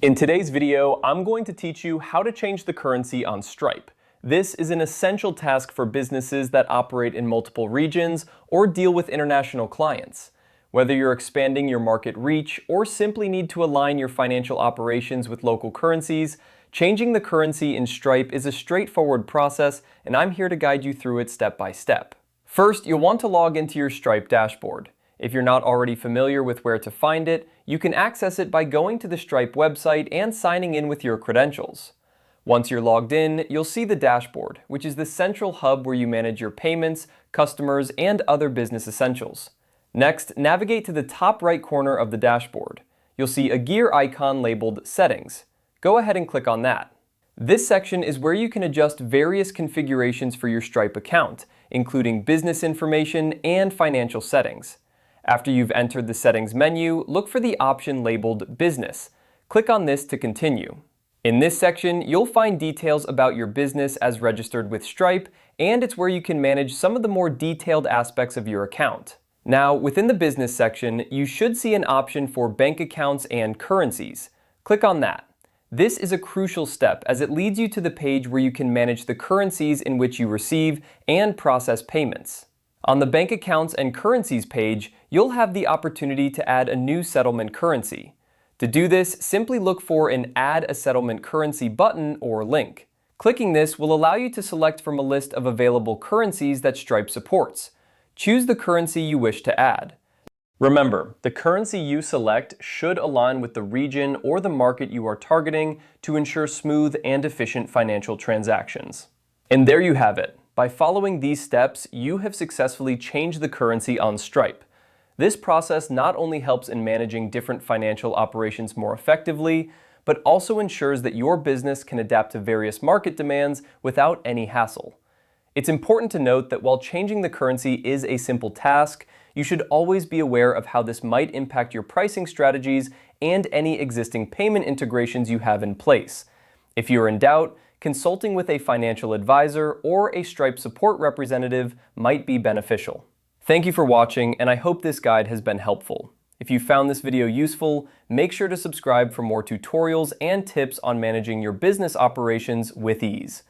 In today's video, I'm going to teach you how to change the currency on Stripe. This is an essential task for businesses that operate in multiple regions or deal with international clients. Whether you're expanding your market reach or simply need to align your financial operations with local currencies, changing the currency in Stripe is a straightforward process, and I'm here to guide you through it step by step. First, you'll want to log into your Stripe dashboard. If you're not already familiar with where to find it, you can access it by going to the Stripe website and signing in with your credentials. Once you're logged in, you'll see the dashboard, which is the central hub where you manage your payments, customers, and other business essentials. Next, navigate to the top right corner of the dashboard. You'll see a gear icon labeled Settings. Go ahead and click on that. This section is where you can adjust various configurations for your Stripe account, including business information and financial settings. After you've entered the settings menu, look for the option labeled Business. Click on this to continue. In this section, you'll find details about your business as registered with Stripe, and it's where you can manage some of the more detailed aspects of your account. Now, within the business section, you should see an option for bank accounts and currencies. Click on that. This is a crucial step as it leads you to the page where you can manage the currencies in which you receive and process payments. On the Bank Accounts and Currencies page, you'll have the opportunity to add a new settlement currency. To do this, simply look for an Add a Settlement Currency button or link. Clicking this will allow you to select from a list of available currencies that Stripe supports. Choose the currency you wish to add. Remember, the currency you select should align with the region or the market you are targeting to ensure smooth and efficient financial transactions. And there you have it. By following these steps, you have successfully changed the currency on Stripe. This process not only helps in managing different financial operations more effectively, but also ensures that your business can adapt to various market demands without any hassle. It's important to note that while changing the currency is a simple task, you should always be aware of how this might impact your pricing strategies and any existing payment integrations you have in place. If you're in doubt, consulting with a financial advisor or a Stripe support representative might be beneficial. Thank you for watching, and I hope this guide has been helpful. If you found this video useful, make sure to subscribe for more tutorials and tips on managing your business operations with ease.